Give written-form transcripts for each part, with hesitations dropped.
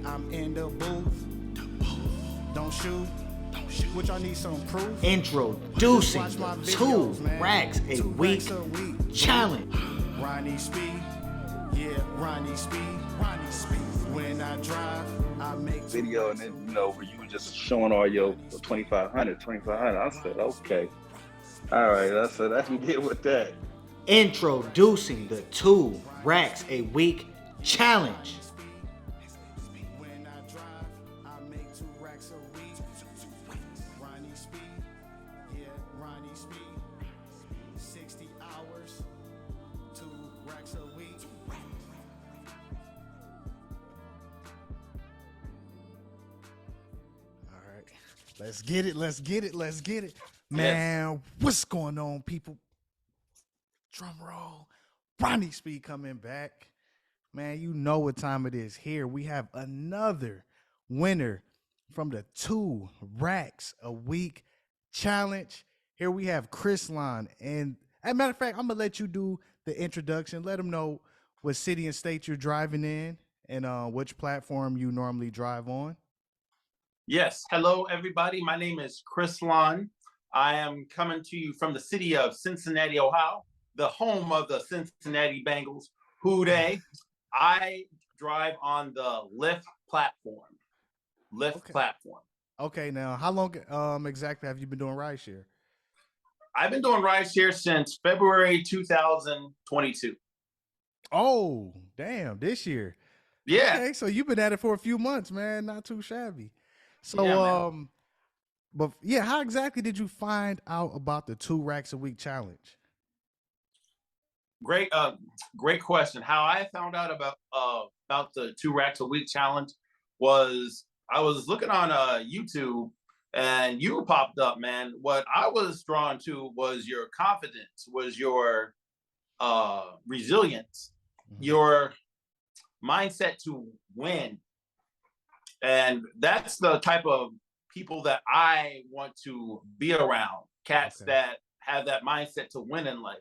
I'm in the booth. Don't shoot. Which y'all need some proof? Introducing Just watch my the videos, 2 man. racks a 2 week racks a week challenge. Ronnie Speed, yeah, Ronnie Speed. When I drive, I make video, and then where you were just showing all your 2500. I said, okay, all right. I said I can get with that. Introducing the 2 racks a week challenge. When I drive, I make 2 racks a week. Ronnie Speed, yeah, Ronnie Speed. 60 hours, 2 racks a week. All right, let's get it. Man, what's going on, people? Drum roll. Ronnie Speed coming back. Man, you know what time it is here. We have another winner from the 2 racks a week challenge. Here we have Chris Lon. And as a matter of fact, I'm going to let you do the introduction. Let them know what city and state you're driving in and which platform you normally drive on. Yes. Hello, everybody. My name is Chris Lon. I am coming to you from the city of Cincinnati, Ohio, the home of the Cincinnati Bengals. Who Dey. I drive on the LYFT platform. Platform. Okay, now how long exactly have you been doing rideshare? I've been doing rideshare since February 2022. Oh, damn, this year. Yeah. Okay, so you've been at it for a few months, man. Not too shabby. So, Yeah, but yeah, how exactly did you find out about the 2 racks a week challenge? Great question. How I found out about the 2 racks a week challenge was I was looking on YouTube and you popped up, man. What I was drawn to was your confidence, was your resilience, your mindset to win. And that's the type of people that I want to be around. Cats that have that mindset to win in life.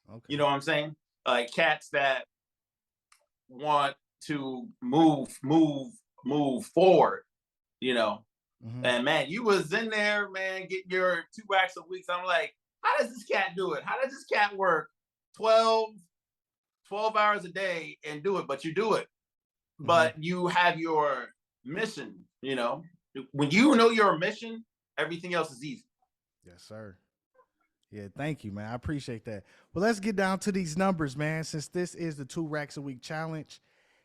Okay. You know what I'm saying? Like cats that want to move forward, And man, you was in there, man, getting your 2 racks a week. So I'm like, how does this cat do it? How does this cat work 12 hours a day and do it? But you do it. But you have your mission, When you know your mission, everything else is easy. Yes, sir. Yeah, thank you, man. I appreciate that. Well, let's get down to these numbers, man. Since this is the 2 racks a week challenge,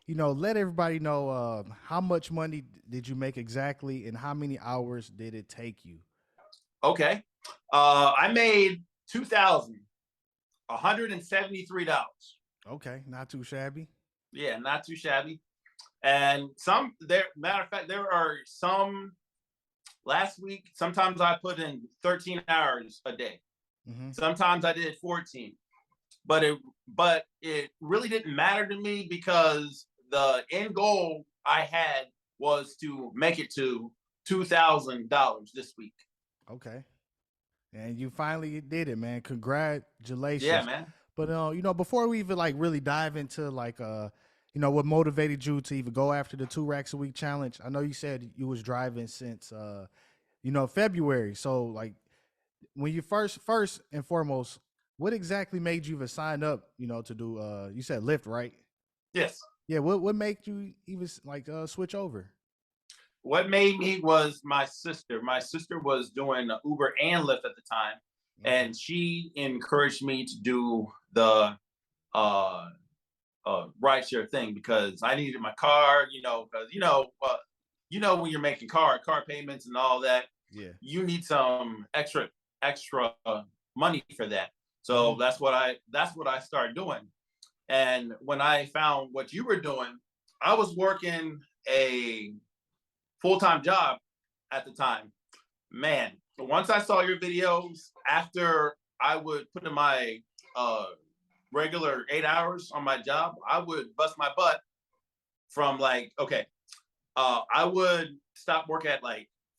let everybody know how much money did you make exactly and how many hours did it take you? Okay. I made $2,173. Okay, not too shabby. Yeah, not too shabby. And matter of fact, there are some last week, sometimes I put in 13 hours a day. Sometimes I did 14, but it really didn't matter to me because the end goal I had was to make it to $2,000 this week. Okay. And you finally did it, man. Congratulations. Yeah, man. But before we even really dive into what motivated you to even go after the 2 racks a week challenge, I know you said you was driving since February. So when you first and foremost, what exactly made you even sign up, to do you said LYFT, right? Yes. Yeah, what made you even switch over? What made me was my sister. My sister was doing Uber and Lyft at the time, and she encouraged me to do the rideshare thing because I needed my car, because when you're making car payments and all that, you need some extra money for that. So that's what I started doing. And when I found what you were doing, I was working a full-time job at the time. Man, once I saw your videos, after I would put in my regular 8 hours on my job, I would bust my butt from I would stop work at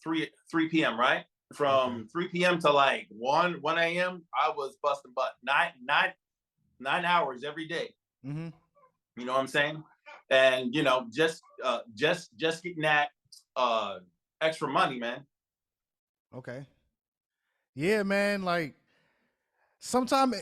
3 p.m., right? From 3 p.m. to 1 a.m., I was busting butt. 9 hours every day. You know what I'm saying? and you know, just getting that extra money, man. Okay. Yeah, man. Like sometimes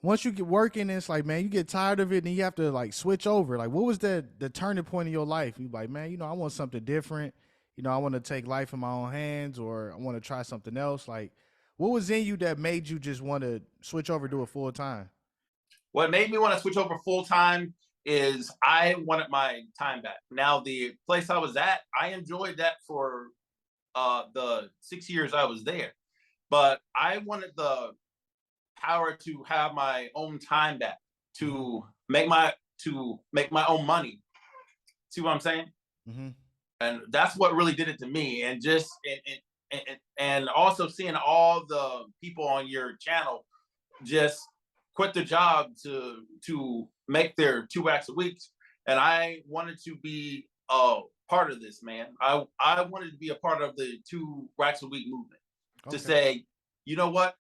once you get working, it's like, man, you get tired of it and you have to like switch over. Like, what was the turning point in your life? You like, man, you know, I want something different. You know, I want to take life in my own hands, or I want to try something else. Like, what was in you that made you just want to switch over, do it full time? What made me want to switch over full time is I wanted my time back. Now, the place I was at, I enjoyed that for the 6 years I was there, but I wanted the power to have my own time back, to make my own money. See what I'm saying? Mm-hmm. And that's what really did it to me. And just and also seeing all the people on your channel just quit their job to make their 2 racks a week, and I wanted to be a part of this, man. I wanted to be a part of the 2 racks a week movement. Okay. To say, you know what?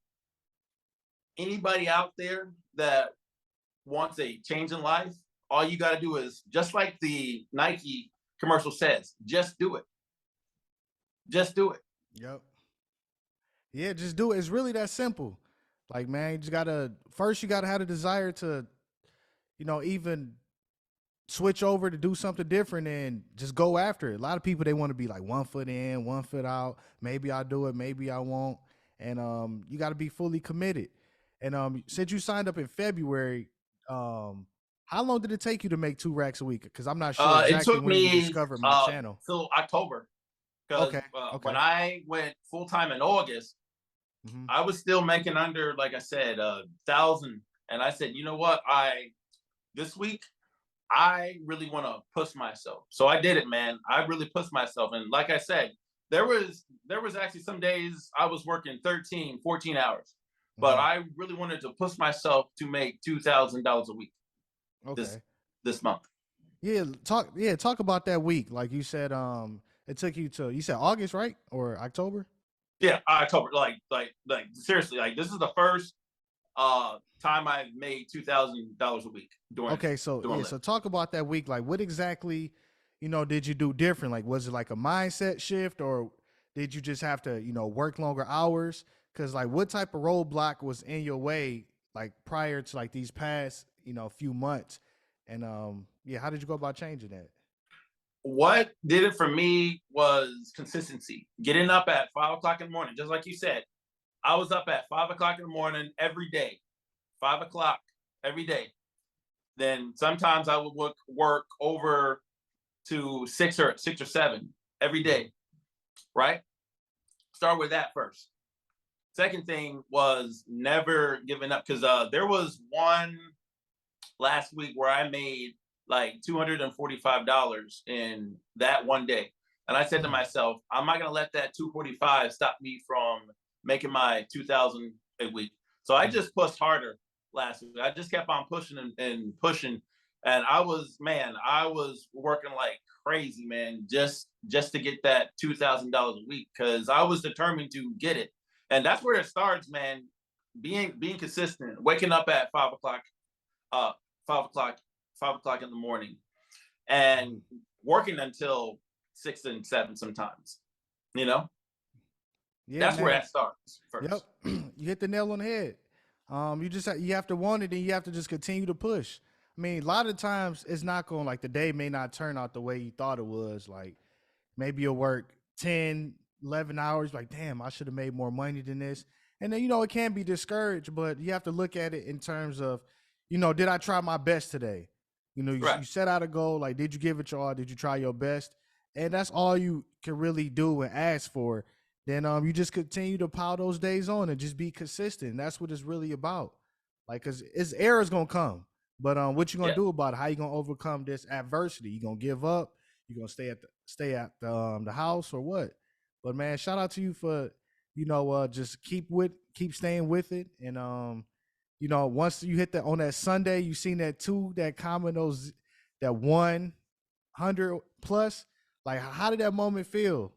Anybody out there that wants a change in life, all you got to do is, just like the Nike commercial says, just do it. Just do it. Yep. Yeah, just do it. It's really that simple. Like, man, you just gotta first you gotta have the desire to, you know, even switch over to do something different and just go after it. A lot of people, they want to be like 1 foot in, 1 foot out. Maybe I'll do it, maybe I won't. And you got to be fully committed. And since you signed up in February, how long did it take you to make 2 racks a week? Because I'm not sure It exactly took when you me discovered my channel. till October, because Okay. Okay. when I went full time in August, Mhm. I was still making under, like I said, 1,000. And I said, you know what? This week I really want to push myself. So I did it, man. I really pushed myself. And like I said, there was actually some days I was working 13, 14 hours. But Mhm. I really wanted to push myself to make $2,000 a week Okay. this month. Yeah, talk about that week. Like you said, it took you to, you said August, right? Or October? Yeah, October. Like seriously, like this is the first time I've made $2,000 a week doing. Okay, so doing yeah, lift. so talk about that week. Like, what exactly, you know, did you do different? Like, was it like a mindset shift, or did you just have to, you know, work longer hours? Because like, what type of roadblock was in your way, like prior to like these past, you know, few months? And yeah, how did you go about changing that? What did it for me was consistency. Getting up at 5 o'clock in the morning, just like you said. I was up at 5 o'clock in the morning every day. 5 o'clock every day. Then sometimes I would work over to 6 or 7 every day. Right? Start with that first. Second thing was never giving up, because there was one last week where I made like $245 in that one day. And I said to myself, I'm not going to let that 245 stop me from making my 2,000 a week. So I just pushed harder last week. I just kept on pushing and pushing. And I was working like crazy, man, just to get that $2,000 a week, because I was determined to get it. And that's where it starts, man. Being consistent, waking up at 5 o'clock, 5 o'clock in the morning, and working until 6 and 7 sometimes. You know, Yeah, that's where man. that starts first. Yep, you hit the nail on the head. You have to want it, and you have to just continue to push. I mean, a lot of times it's not going, like, the day may not turn out the way you thought it was. Like, maybe you'll work 10, 11 hours, like, damn, I should have made more money than this. And then, you know, it can be discouraged, but you have to look at it in terms of, you know, did I try my best today? You know, Right. you set out a goal, like, did you give it your all? Did you try your best? And that's all you can really do and ask for. Then you just continue to pile those days on and just be consistent. That's what it's really about. Like, cause errors gonna come, but what you gonna Yeah. do about it? How you gonna overcome this adversity? You gonna give up? You gonna stay at the house, or what? But man, shout out to you for, you know, just keep staying with it. And you know, once you hit that on that Sunday, you seen that 2, that comment, that 100 plus. Like, how did that moment feel?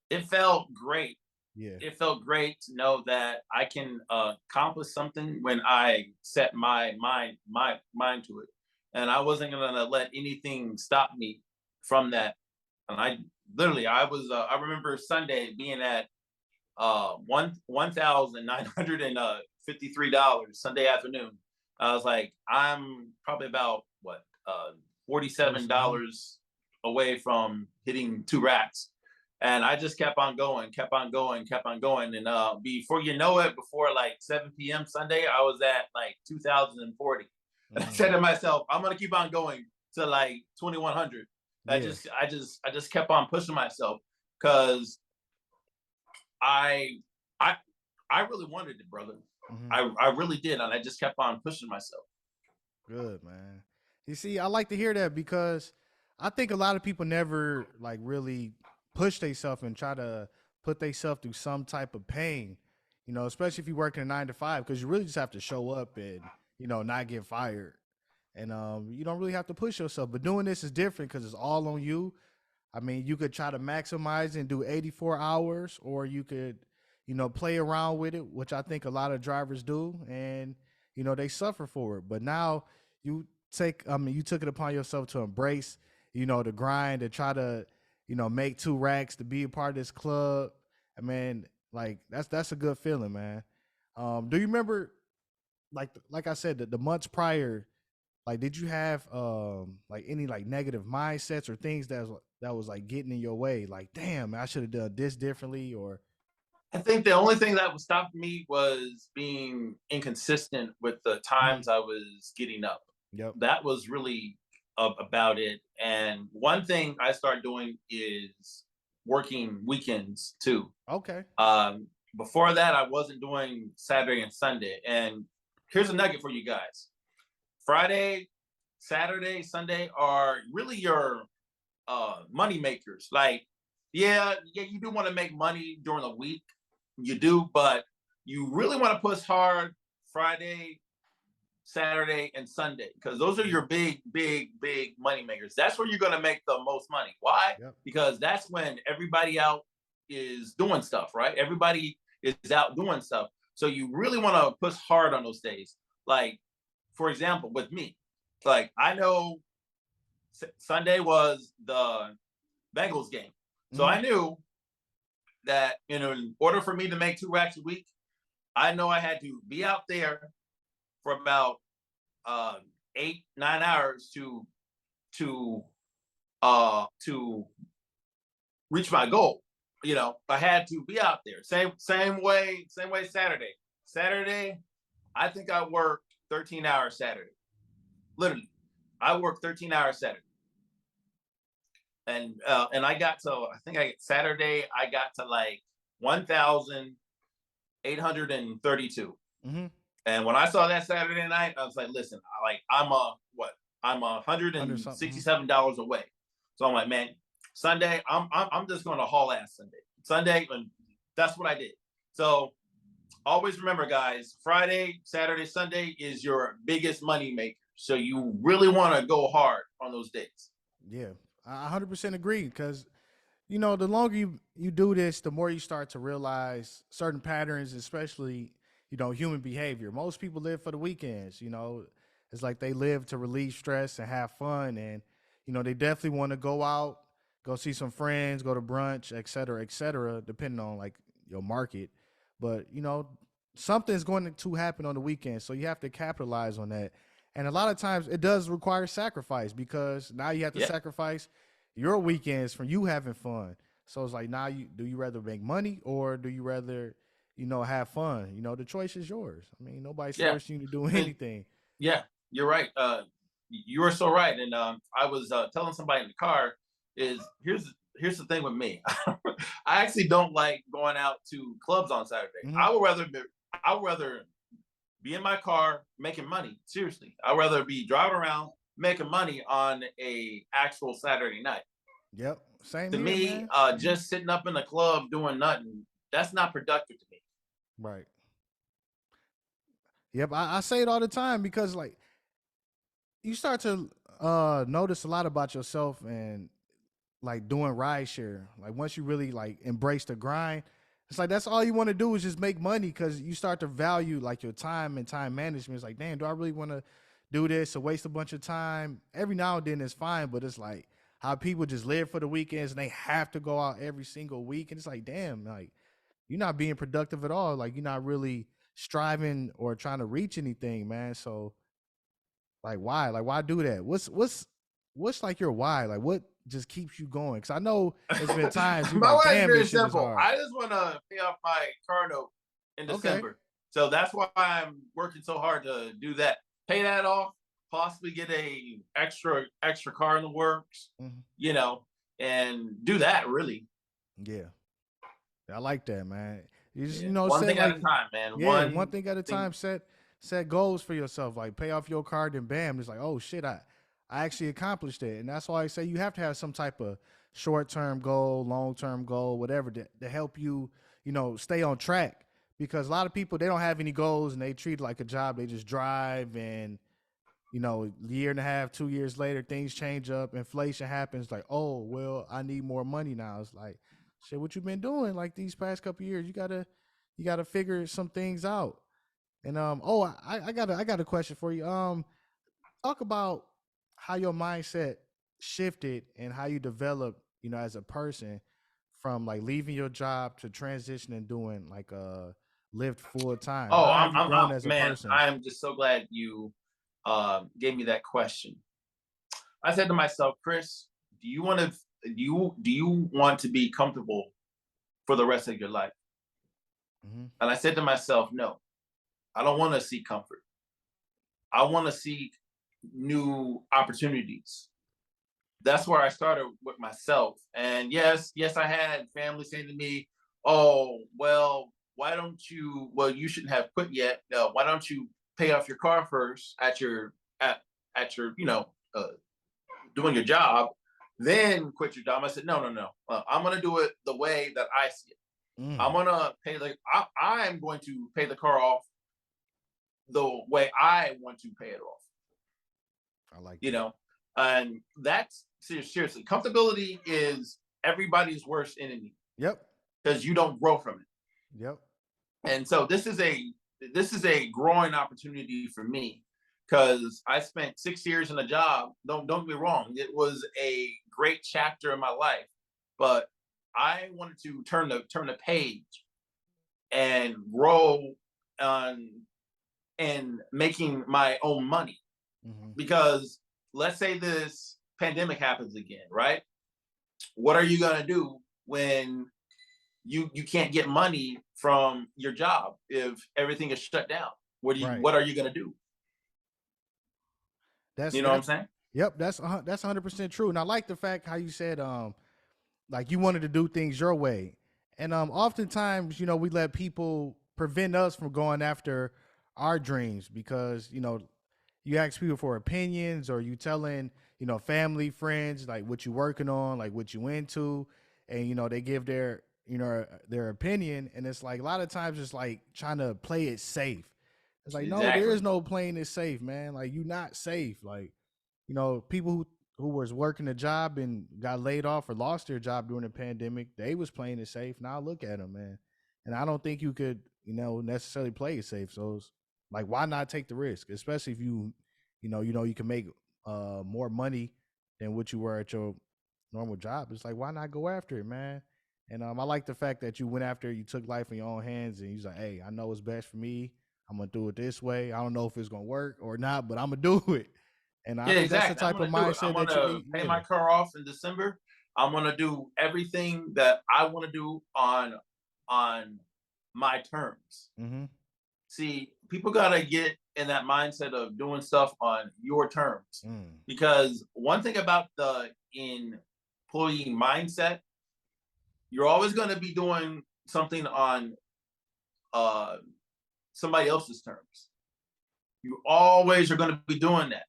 It felt great. Yeah. It felt great to know that I can accomplish something when I set my mind to it. and I wasn't gonna let anything stop me from that. And I literally, I remember Sunday being at $1,953 Sunday afternoon. I was like, I'm probably about what $47 away from hitting 2 racks. And I just kept on going, kept on going, kept on going. And before you know it, before like 7 p.m. Sunday, I was at like 2,040. And I said to myself, I'm gonna keep on going to like 2,100. I just kept on pushing myself because I really wanted it, brother. I really did, and I just kept on pushing myself. Good, man. You see, I like to hear that because I think a lot of people never like really push themselves and try to put themselves through some type of pain, you know, especially if you're working a 9 to 5, because you really just have to show up and, you know, not get fired. And you don't really have to push yourself. But doing this is different because it's all on you. I mean, you could try to maximize and do 84 hours, or you could, you know, play around with it, which I think a lot of drivers do, and, you know, they suffer for it. But now you took it upon yourself to embrace, you know, the grind, to try to, you know, make 2 racks, to be a part of this club. I mean, like that's a good feeling, man. Do you remember, like I said, the months prior, like, did you have like any like negative mindsets or things that was like getting in your way? Like, damn, I should have done this differently, or I think the only thing that was stopping me was being inconsistent with the times I was getting up. Yep. That was really about it. And one thing I started doing is working weekends too. Okay. Before that, I wasn't doing Saturday and Sunday. And here's a nugget for you guys. Friday, Saturday, Sunday are really your money makers. Like, yeah, you do want to make money during the week. You do, but you really want to push hard Friday, Saturday, and Sunday, because those are your big money makers. That's where you're going to make the most money. Why? Yep. Because that's when everybody out is doing stuff, right? Everybody is out doing stuff. So you really want to push hard on those days. Like, for example, with me, like, I know Sunday was the Bengals game. So I knew that, you know, in order for me to make 2 racks a week, I know I had to be out there for about 8-9 hours to reach my goal. You know, I had to be out there. Same way Saturday. Saturday, I think I worked 13 hours Saturday. Literally, I worked 13 hours Saturday. And I got to, Saturday, I got to like 1,832. And when I saw that Saturday night, I was like, listen, I'm $167 away. So I'm like, man, Sunday, I'm just going to haul ass Sunday, and that's what I did. So always remember, guys, Friday, Saturday, Sunday is your biggest money maker. So you really want to go hard on those days. Yeah, I 100% agree, because, you know, the longer you do this, the more you start to realize certain patterns, especially, you know, human behavior. Most people live for the weekends, you know. It's like they live to relieve stress and have fun, and, you know, they definitely want to go out, go see some friends, go to brunch, et cetera, depending on like your market. But, you know, something's going to happen on the weekend, so you have to capitalize on that. And a lot of times it does require sacrifice, because now you have to sacrifice your weekends from you having fun. So it's like, now do you rather make money, or do you rather, you know, have fun? You know, the choice is yours. I mean, nobody's forcing you to do anything. Yeah, you're right. You are so right. And I was telling somebody in the car, here's the thing with me. I actually don't like going out to clubs on Saturday. I would rather be in my car making money. Seriously, I'd rather be driving around making money on a actual Saturday night. Yep, same to here, me. Man. Just sitting up in the club doing nothing, that's not productive to me. Right. Yep, I say it all the time, because like you start to notice a lot about yourself, and like doing rideshare. Like once you really like embrace the grind, it's like that's all you want to do is just make money, because you start to value like your time and time management. It's like, damn, do I really want to do this or waste a bunch of time. Every now and then it's fine, but it's like how people just live for the weekends and they have to go out every single week. And it's like, damn, like you're not being productive at all. Like you're not really striving or trying to reach anything, man. So like why? Like why do that? What's like your why? Like what just keeps you going? Cause I know it's been times you My like, why is damn, very this shit is simple. hard. I just want to pay off my car note in December. So that's why I'm working so hard to do that. Pay that off, possibly get a extra car in the works, you know, and do that really. Yeah. I like that, man. You just, Yeah. you know, One set thing like, at a time, man. yeah, one thing at a time. Set goals for yourself. Like pay off your card, and bam, it's like, oh shit, I actually accomplished it. And that's why I say you have to have some type of short-term goal, long-term goal, whatever to help you, you know, stay on track. Because a lot of people, they don't have any goals and they treat it like a job. They just drive and, you know, a year and a half, 2 years later, things change up, inflation happens. Like, oh, well, I need more money now. It's like, shit, what you been doing like these past couple of years? You gotta figure some things out. And I got a question for you. Talk about how your mindset shifted and how you developed, you know, as a person from like leaving your job to transitioning doing like lived full time. Oh, How have you grown as a man, person? I'm just so glad you gave me that question. I said to myself, Chris, do you want to be comfortable for the rest of your life? And I said to myself, no, I don't want to seek comfort. I want to seek new opportunities. That's where I started with myself. And yes, I had family saying to me, oh, well, you shouldn't have quit yet. No, why don't you pay off your car first at your, you know, doing your job, then quit your job. I said, no. I'm going to do it the way that I see it. I'm going to I am going to pay the car off the way I want to pay it off. I like you that. know, and that's seriously, comfortability is everybody's worst enemy. Yep. Because you don't grow from it. Yep. And so this is a growing opportunity for me because I spent 6 years in a job. Don't get me wrong, it was a great chapter in my life, but I wanted to turn the page and grow on and making my own money. Because let's say this pandemic happens again, right? What are you gonna do when you can't get money from your job if everything is shut down? What are you gonna do? You know what I'm saying? Yep, that's 100% true. And I like the fact how you said like you wanted to do things your way. And oftentimes, you know, we let people prevent us from going after our dreams because, you know, you ask people for opinions or you telling, you know, family, friends, like what you working on, like what you into, and, you know, they give their, you know, their opinion. And it's like, a lot of times it's like trying to play it safe. It's like, no, there is no playing it safe, man. Like you're not safe. Like, you know, people who was working a job and got laid off or lost their job during the pandemic, they was playing it safe. Now look at them, man. And I don't think you could, you know, necessarily play it safe. So it's like, why not take the risk? Especially if you know, you can make more money than what you were at your normal job. It's like, why not go after it, man? And I like the fact that you went after it, you took life in your own hands and you was like, hey, I know what's best for me. I'm going to do it this way. I don't know if it's going to work or not, but I'm going to do it. And I think that's the type of mindset that you need. Pay my car off in December. I'm going to do everything that I want to do on my terms. See, people got to get in that mindset of doing stuff on your terms. Because one thing about the employee mindset, you're always going to be doing something on somebody else's terms. You always are going to be doing that.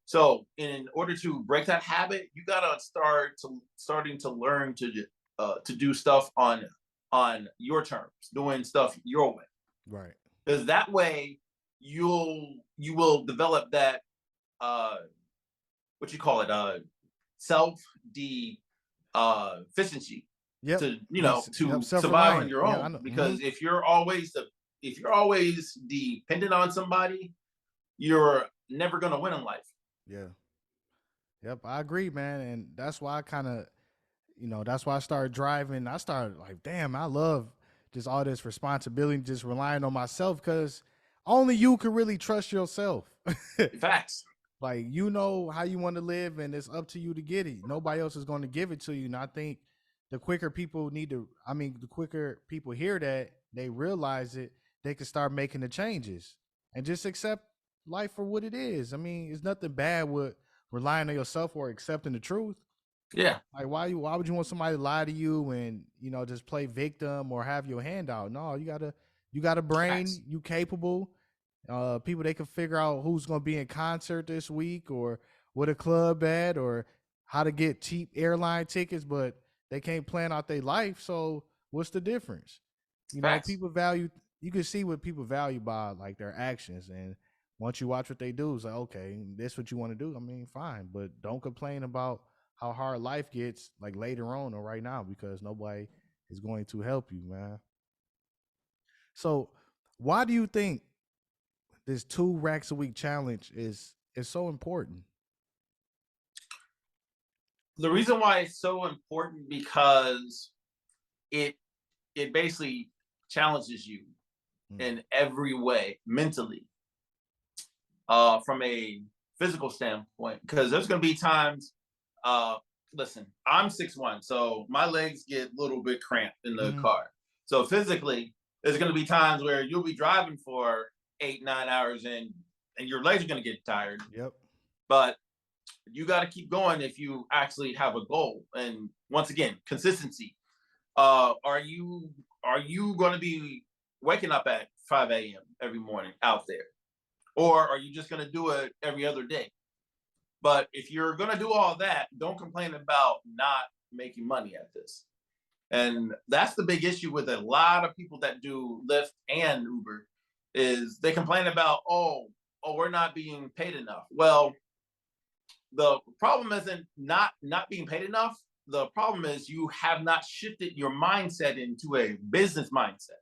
So in order to break that habit, you got to starting to learn to do stuff on your terms, doing stuff your way. Right. Because that way you will develop that what you call it, self-efficiency. Yep. To to survive on your own. Because if you're always dependent on somebody, you're never gonna win in life. Yeah. Yep, I agree, man. And that's why I kind of, that's why I started driving. I started like, damn, I love just all this responsibility, just relying on myself, because only you can really trust yourself. Facts. Like, you know how you want to live, and it's up to you to get it. Nobody else is going to give it to you. And I think the quicker people the quicker people hear that, they realize it, they can start making the changes and just accept life for what it is. I mean, there's nothing bad with relying on yourself or accepting the truth. Yeah. Like, why would you want somebody to lie to you and, just play victim or have your hand out? No, you got a brain, Facts. you capable. People, they can figure out who's going to be in concert this week or what a club at or how to get cheap airline tickets, but they can't plan out their life. So what's the difference? Facts. People you can see what people value by like their actions. And once you watch what they do, it's like, okay, that's what you want to do. I mean, fine, but don't complain about how hard life gets like later on or right now, because nobody is going to help you, man. So why do you think this 2 racks a week challenge is so important? The reason why it's so important because it basically challenges you in every way mentally, from a physical standpoint, because there's going to be times, listen, I'm 6'1", so my legs get a little bit cramped in the car. So physically, there's going to be times where you'll be driving for 8-9 hours and your legs are going to get tired. Yep. But you got to keep going if you actually have a goal. And once again, consistency. Are you going to be waking up at 5 a.m. every morning out there? Or are you just going to do it every other day? But if you're going to do all that, don't complain about not making money at this. And that's the big issue with a lot of people that do Lyft and Uber, is they complain about, oh, we're not being paid enough. Well, the problem isn't not being paid enough. The problem is you have not shifted your mindset into a business mindset.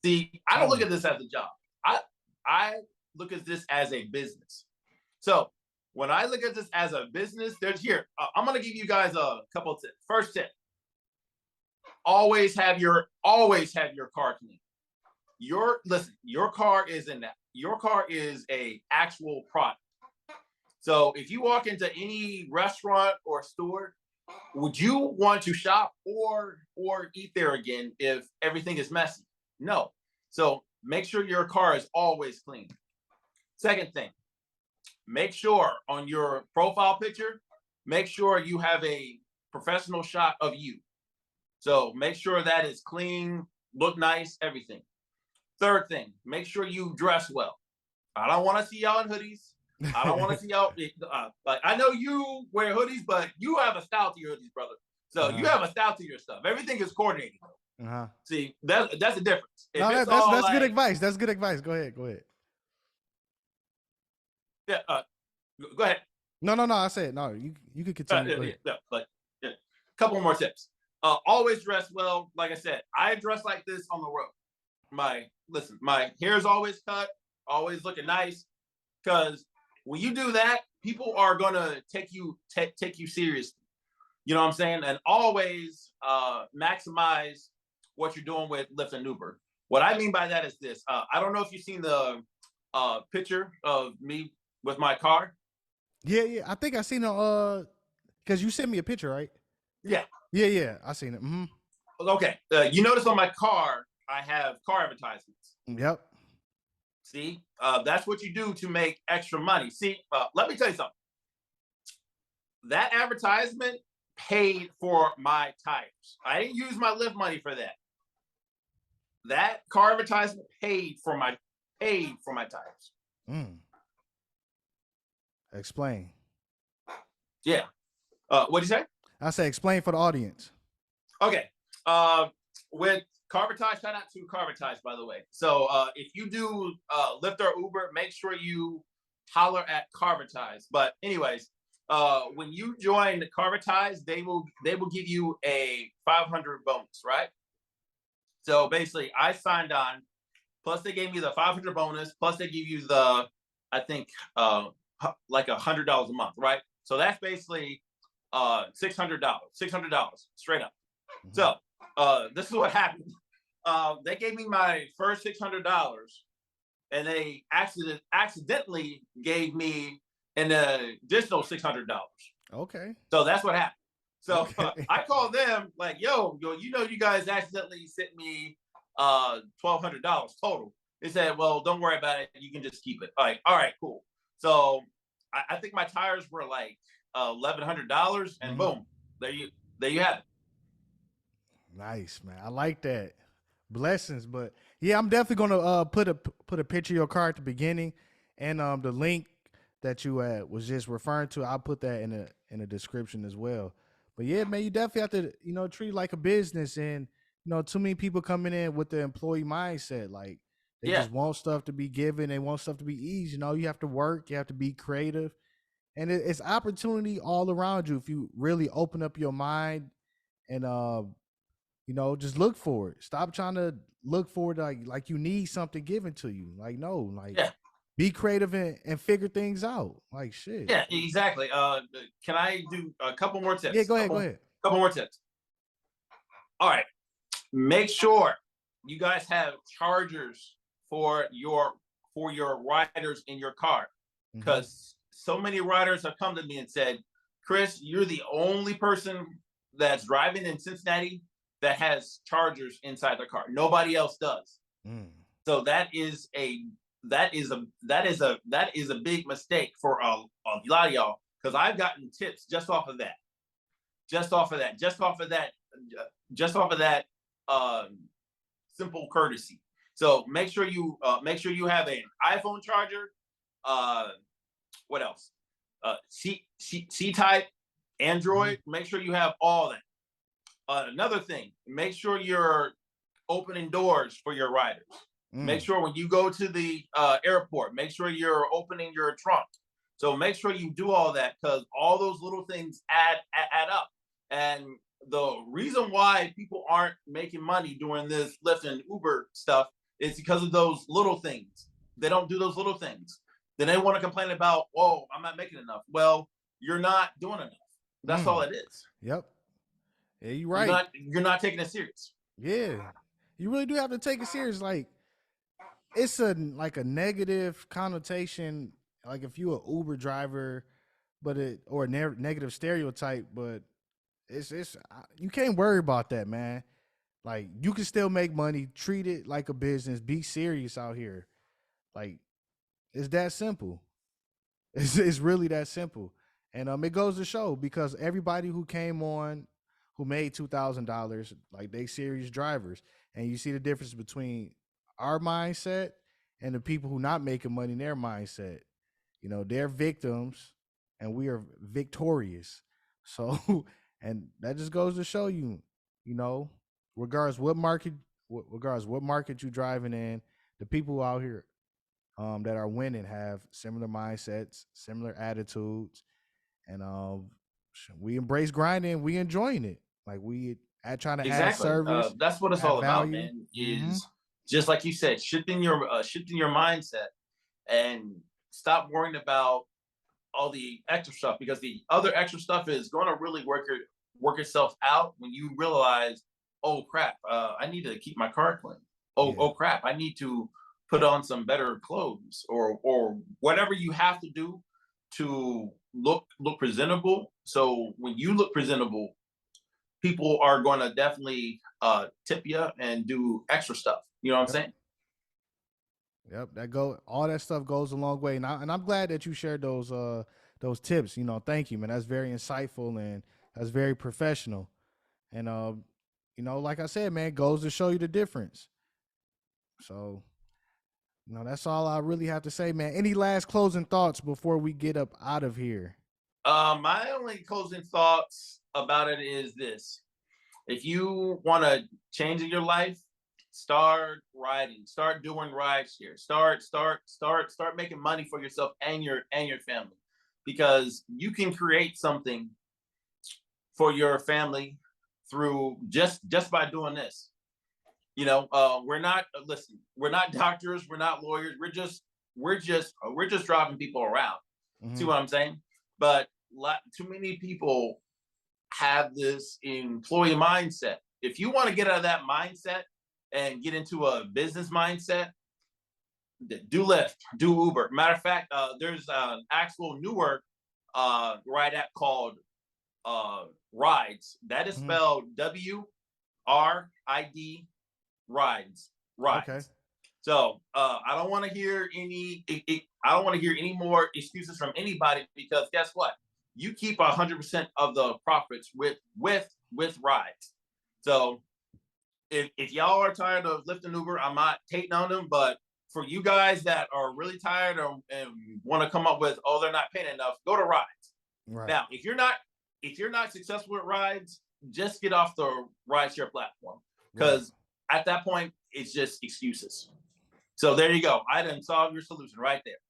See, I don't look at this as a job. I look at this as a business. So when I look at this as a business, I'm going to give you guys a couple of tips. First tip: always have your car clean. Your car is a actual product. So if you walk into any restaurant or store, would you want to shop or eat there again if everything is messy? No. So make sure your car is always clean. Second thing, make sure on your profile picture, make sure you have a professional shot of you. So make sure that is clean, look nice, everything. Third thing, make sure you dress well. I don't want to see y'all in hoodies. I don't want to see y'all. Like, I know you wear hoodies, but you have a style to your hoodies, brother. So you have a style to your stuff. Everything is coordinated. See, that's the difference. No, that's good advice. That's good advice. Go ahead. Yeah. Go ahead. No. I said no. You could continue. A couple more tips. Always dress well. Like I said, I dress like this on the road. My hair is always cut, always looking nice, because when you do that, people are gonna take you seriously. You know what I'm saying? And always maximize what you're doing with Lyft and Uber. What I mean by that is this: I don't know if you've seen the picture of me with my car. Yeah. I think I seen it. Because you sent me a picture, right? Yeah. I seen it. Okay. You notice on my car, I have car advertisements. Yep. See, that's what you do to make extra money. See, let me tell you something. That advertisement paid for my tires. I didn't use my Lyft money for that. That car advertisement paid for my tires. Explain. Yeah. What'd you say? I say explain for the audience. Okay. With Carvertage, shout out to Carvertage, by the way. So if you do Lyft or Uber, make sure you holler at Carvertage. But anyways, when you join Carvertage, they will give you a 500 bonus, right? So basically, I signed on. Plus, they gave me the 500 bonus. Plus, they give you the I think like $100 a month, right? So that's basically $600 straight up. Mhm. So this is what happened. They gave me my first $600, and they accidentally gave me an additional $600. Okay. So that's what happened. So Okay. I called them like, yo, you guys accidentally sent me $1,200 total. They said, well, don't worry about it. You can just keep it. Like, all right, cool. So I think my tires were like $1,100, and boom, there you have it. Nice, man. I like that. Blessings, but yeah, I'm definitely gonna put a picture of your car at the beginning, and the link that you was just referring to, I'll put that in the description as well. But yeah, man, you definitely have to treat it like a business, and too many people coming in with the employee mindset, like they Yeah, just want stuff to be given, they want stuff to be easy. You have to work, you have to be creative, and it's opportunity all around you if you really open up your mind and just look for it. Stop trying to look for it like you need something given to you. Like, no, like yeah, be creative and figure things out. Like, shit. yeah, exactly. Can I do a couple more Yeah, tips? go ahead, go ahead. Couple more tips. All right. Make sure you guys have chargers for your riders in your car, because so many riders have come to me and said, Chris, you're the only person that's driving in Cincinnati that has chargers inside their car. Nobody else does. So that is a big mistake for a lot of y'all, because I've gotten tips just off of that. Simple courtesy. So make sure you have an iPhone charger. What else? C type, Android. Make sure you have all that. Another thing, make sure you're opening doors for your riders. Make sure when you go to the airport, make sure you're opening your trunk. So make sure you do all that, because all those little things add up. And the reason why people aren't making money doing this Lyft and Uber stuff is because of those little things. They don't do those little things. Then they want to complain about, whoa, I'm not making enough. Well, you're not doing enough. That's all it is. Yep. Yeah, you're right. You're not taking it serious. Yeah. You really do have to take it serious. Like, it's a negative connotation, like if you're an Uber driver, or a negative stereotype, but it's you can't worry about that, man. Like, you can still make money, treat it like a business, be serious out here. Like, it's that simple. It's really that simple. And it goes to show, because everybody who came on who made $2,000, like, they serious drivers. And you see the difference between our mindset and the people who not making money in their mindset. They're victims and we are victorious. So and that just goes to show you, regardless what market you driving in, the people out here that are winning have similar mindsets, similar attitudes, and we embrace grinding, we enjoying it. Like, we trying to add service. That's what it's all about, man. Mm-hmm. Is just like you said, shifting your mindset, and stop worrying about all the extra stuff, because the other extra stuff is going to really work itself out when you realize, oh crap, I need to keep my car clean. Oh crap, I need to put on some better clothes, or whatever you have to do to look presentable. So when you look presentable, people are going to definitely tip you and do extra stuff. You know what I'm saying? Yep, all that stuff goes a long way, and I'm glad that you shared those tips. Thank you, man. That's very insightful and that's very professional. And like I said, man, it goes to show you the difference. So, that's all I really have to say, man. Any last closing thoughts before we get up out of here? My only closing thoughts about it is this: if you want to change in your life, start riding, start doing rides here, start making money for yourself and your family, because you can create something for your family through just by doing this. We're not doctors, we're not lawyers, we're just we're just driving people around. See what I'm saying? But too many people have this employee mindset. If you want to get out of that mindset and get into a business mindset, do Lyft, do Uber. Matter of fact, there's an actual newer ride app called Rides. That is spelled WRID, Rides. Okay. So I don't want to hear any more excuses from anybody, because guess what? You keep 100% of the profits with Rides. So if y'all are tired of Lyft and Uber, I'm not hating on them, but for you guys that are really tired and want to come up with, oh, they're not paying enough, go to Rides. Right. Now, if you're not successful with Rides, just get off the rideshare platform, because at that point it's just excuses. So there you go. I done solved your solution right there.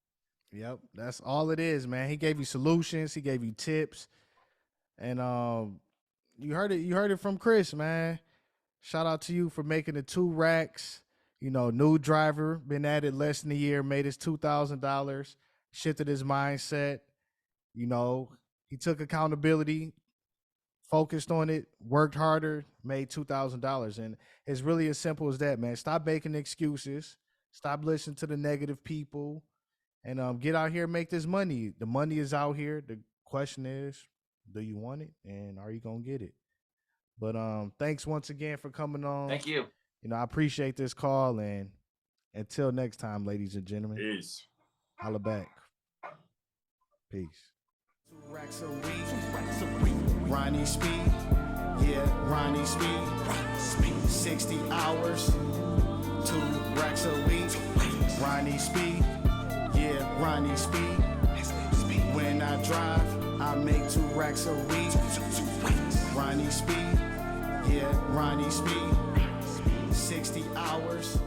Yep, that's all it is, man. He gave you solutions, he gave you tips, and you heard it from Chris, man. Shout out to you for making the 2 racks. You know, new driver, been at it less than a year, made his $2,000, shifted his mindset. You know, he took accountability, focused on it, worked harder, made $2,000. And it's really as simple as that, man. Stop making excuses. Stop listening to the negative people, and get out here and make this money. The money is out here. The question is, do you want it, and are you going to get it? But thanks once again for coming on. Thank you. You know, I appreciate this call, and until next time, ladies and gentlemen. Peace. Holla back. Peace. 2 racks a week. Ronnie Speed. Yeah, Ronnie Speed. 60 hours. 2 racks a week. Ronnie Speed. Yeah, Ronnie Speed. When I drive, I make 2 racks a week. Ronnie Speed. Yeah, Ronnie Speed. 60 hours.